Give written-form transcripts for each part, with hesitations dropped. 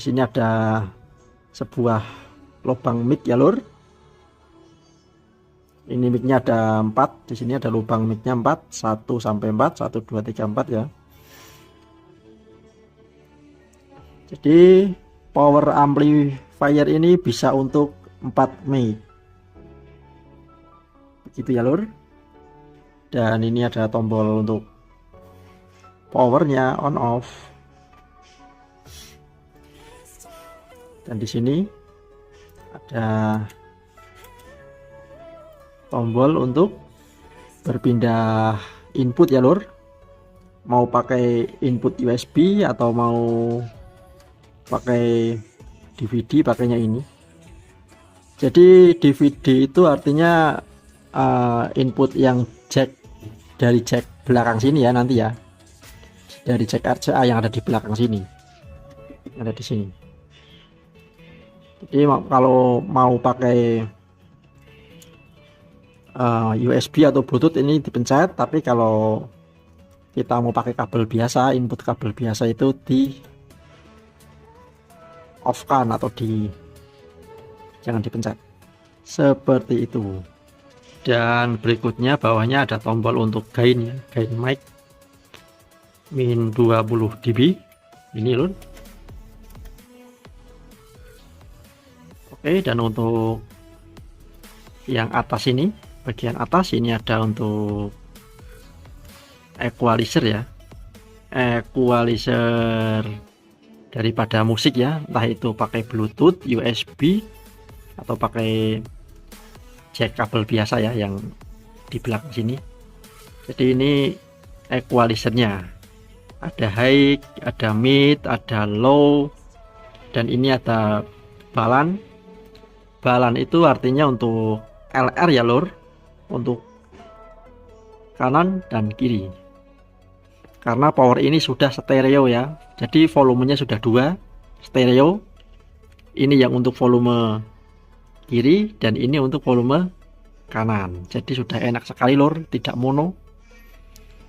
sini ada sebuah lubang mic ya lur. Ini micnya ada 4, di sini ada lubang micnya 4, 1 sampai 4, 1 2 3 4 ya. Jadi power amplifier ini bisa untuk 4 mic. Begitu ya lur. Dan ini ada tombol untuk powernya on off. Dan di sini ada tombol untuk berpindah input ya lur. Mau pakai input USB atau mau pakai DVD, pakainya ini. Jadi DVD itu artinya input yang jack dari jack belakang sini ya nanti ya. Dari jack RCA yang ada di belakang sini. Ada di sini. Jadi kalau mau pakai USB atau Bluetooth ini dipencet, tapi kalau kita mau pakai kabel biasa, input kabel biasa itu di off kan atau jangan dipencet. Seperti itu. Dan berikutnya bawahnya ada tombol untuk gain ya, gain mic min 20 dB. Ini lur. Oke, dan untuk yang atas ini, bagian atas ini ada untuk equalizer ya, equalizer daripada musik ya, entah itu pakai Bluetooth, USB atau pakai jack kabel biasa ya yang di belakang sini. Jadi ini equalizernya, ada high, ada mid, ada low, dan ini ada balan. Balan itu artinya untuk LR ya lur, untuk kanan dan kiri. Karena power ini sudah stereo ya, jadi volumenya sudah 2 stereo. Ini yang untuk volume kiri dan ini untuk volume kanan. Jadi sudah enak sekali lur, tidak mono.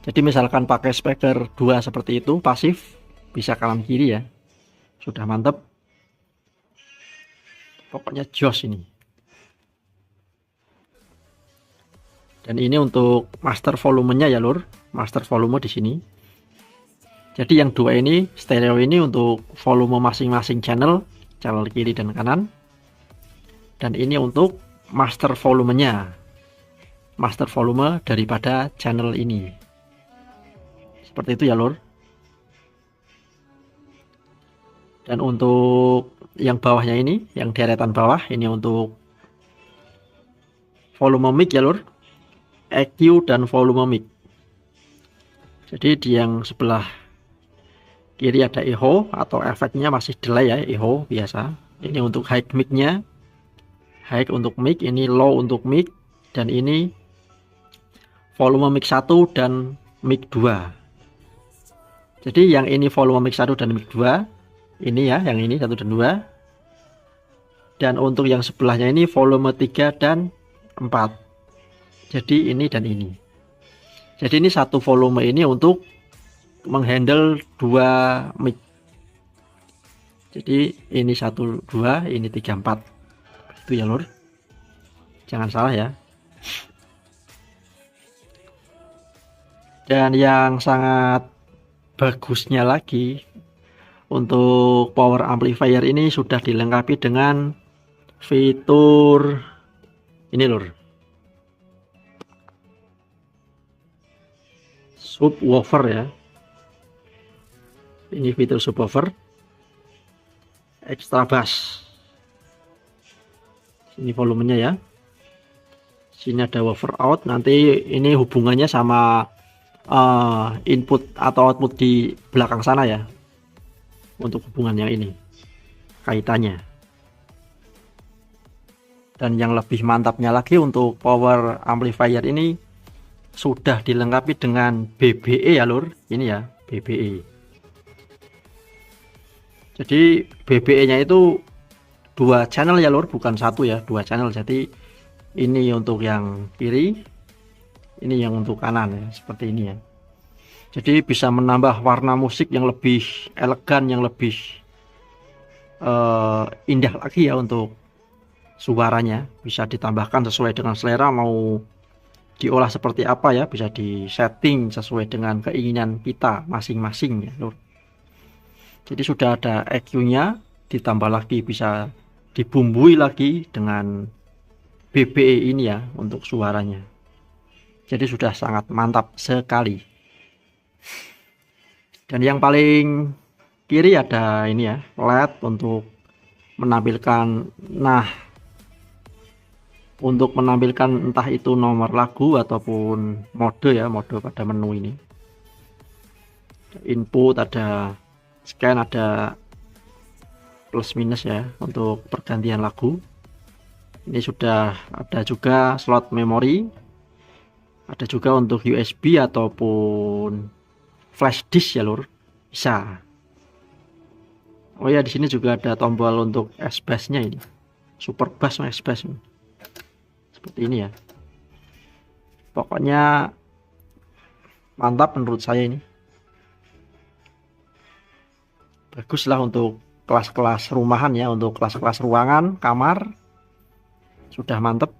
Jadi misalkan pakai speaker 2 seperti itu pasif, bisa kanan kiri ya, sudah mantap. Pokoknya jos ini. Dan ini untuk master volumenya ya lur, master volume di sini. Jadi yang 2 ini stereo ini untuk volume masing-masing channel kiri dan kanan. Dan ini untuk master volumenya, master volume daripada channel ini. Seperti itu ya lur. Dan untuk yang bawahnya ini, yang deretan bawah ini untuk volume mic ya lur, EQ dan volume mic. Jadi di yang sebelah kiri ada echo atau efeknya masih delay ya, echo biasa. Ini untuk high mic-nya, high untuk mic, ini low untuk mic, dan ini volume mic 1 dan mic 2. Jadi yang ini volume mic 1 dan mic 2, ini ya, yang ini 1 dan 2. Dan untuk yang sebelahnya ini volume 3 dan 4. Jadi ini dan ini. Jadi ini satu volume ini untuk menghandle 2 mic. Jadi ini 1 2, ini 3 4. Itu ya lur. Jangan salah ya. Dan yang sangat bagusnya lagi, untuk power amplifier ini sudah dilengkapi dengan fitur ini lur, subwoofer ya. Ini fitur subwoofer extra bass. Ini volumenya ya. Sini ada woofer out. Nanti ini hubungannya sama input atau output di belakang sana ya. Untuk hubungan yang ini kaitannya. Dan yang lebih mantapnya lagi, untuk power amplifier ini sudah dilengkapi dengan BBE ya lur. Ini ya BBE. Jadi BBE nya itu 2 channel ya lur, bukan 1 ya, 2 channel. Jadi ini untuk yang kiri, ini yang untuk kanan ya, seperti ini ya. Jadi bisa menambah warna musik yang lebih elegan, yang lebih indah lagi ya untuk suaranya. Bisa ditambahkan sesuai dengan selera, mau diolah seperti apa ya, bisa disetting sesuai dengan keinginan kita masing-masing ya Lur. Jadi sudah ada EQ-nya, ditambah lagi bisa dibumbui lagi dengan BBE ini ya untuk suaranya. Jadi sudah sangat mantap sekali. Dan yang paling kiri ada ini ya, LED untuk menampilkan, nah untuk menampilkan entah itu nomor lagu ataupun mode ya, mode pada menu ini. Input ada, scan ada, plus minus ya untuk pergantian lagu. Ini sudah ada juga slot memori, ada juga untuk USB ataupun flash disk ya Lur, bisa. Oh ya, di sini juga ada tombol untuk S-Bass-nya ini, super bass sama S-Bass seperti ini ya. Pokoknya mantap menurut saya ini. Baguslah untuk kelas-kelas rumahan ya, untuk kelas-kelas ruangan, kamar sudah mantep.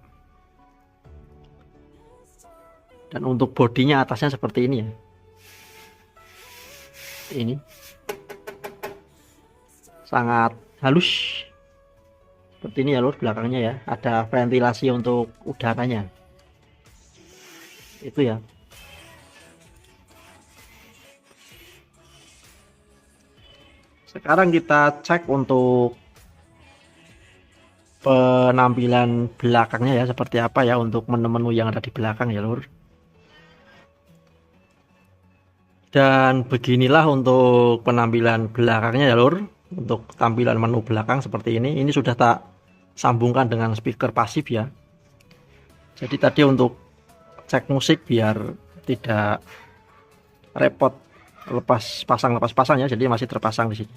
Dan untuk bodinya atasnya seperti ini ya. Ini sangat halus seperti ini ya Lur, belakangnya ya ada ventilasi untuk udaranya itu ya. Sekarang kita cek untuk penampilan belakangnya ya, seperti apa ya untuk menu-menu yang ada di belakang ya Lur. Dan beginilah untuk penampilan belakangnya ya Lur. Untuk tampilan menu belakang seperti ini. Ini sudah tak sambungkan dengan speaker pasif ya. Jadi tadi untuk cek musik biar tidak repot lepas pasang ya. Jadi masih terpasang di sini.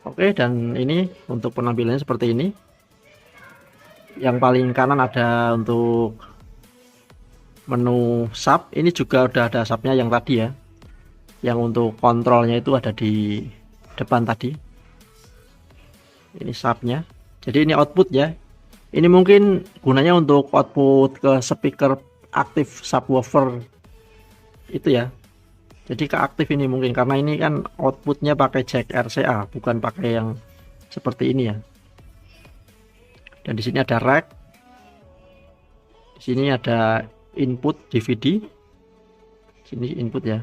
Oke, dan ini untuk penampilannya seperti ini. Yang paling kanan ada untuk menu sub. Ini juga udah ada subnya yang tadi ya. Yang untuk kontrolnya itu ada di depan tadi. Ini subnya. Jadi ini output ya. Ini mungkin gunanya untuk output ke speaker aktif subwoofer itu ya. Jadi ke aktif ini mungkin karena ini kan outputnya pakai jack RCA, bukan pakai yang seperti ini ya. Dan di sini ada rack. Di sini ada input DVD. Sini input ya.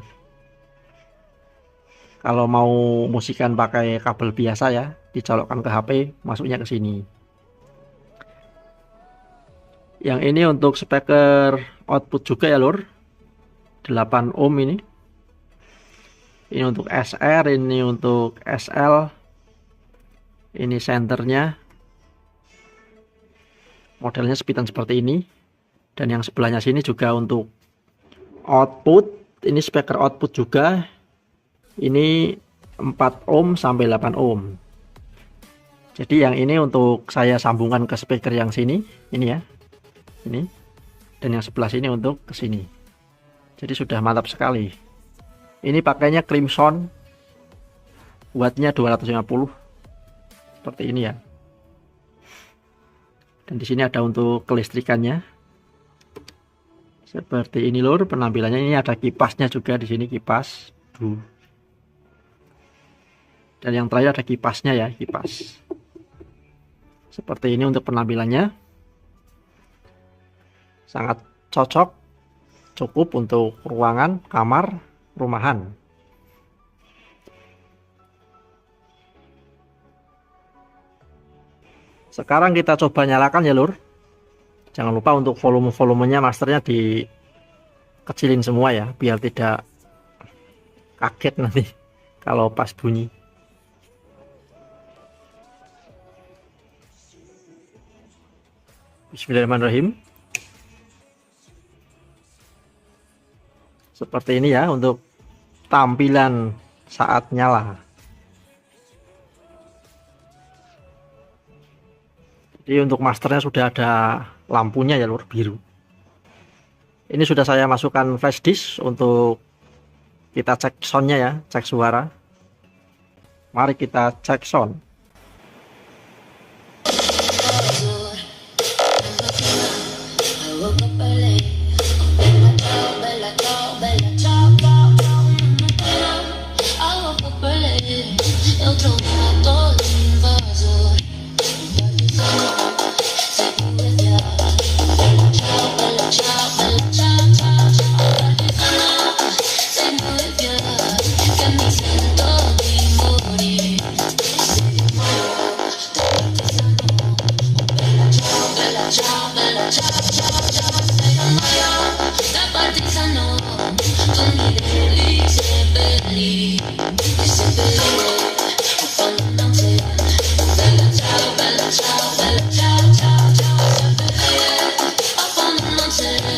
Kalau mau musikan pakai kabel biasa ya, dicolokkan ke HP, masuknya ke sini. Yang ini untuk speaker output juga ya Lur. 8 ohm ini. Ini untuk SR, ini untuk SL. Ini senternya. Modelnya sepitan seperti ini. Dan yang sebelahnya sini juga untuk output. Ini speaker output juga. Ini 4 ohm sampai 8 ohm. Jadi yang ini untuk saya sambungkan ke speaker yang sini, ini ya. Ini. Dan yang sebelah sini untuk ke sini. Jadi sudah mantap sekali. Ini pakainya Crimson. Wattnya 250. Seperti ini ya. Dan di sini ada untuk kelistrikannya. Seperti ini Lur penampilannya. Ini ada kipasnya juga di sini, kipas. Dan yang terakhir ada kipasnya ya, kipas. Seperti ini untuk penampilannya. Sangat cocok, cukup untuk ruangan, kamar, rumahan. Sekarang kita coba nyalakan ya Lur. Jangan lupa untuk volume-volumenya masternya dikecilin semua ya, biar tidak kaget nanti kalau pas bunyi. Bismillahirrahmanirrahim. Seperti ini ya untuk tampilan saat nyala. Jadi untuk masternya sudah ada lampunya ya Lur, biru. Ini sudah saya masukkan flash disk untuk kita cek soundnya ya, cek suara. Mari kita cek sound. Up on the mountain.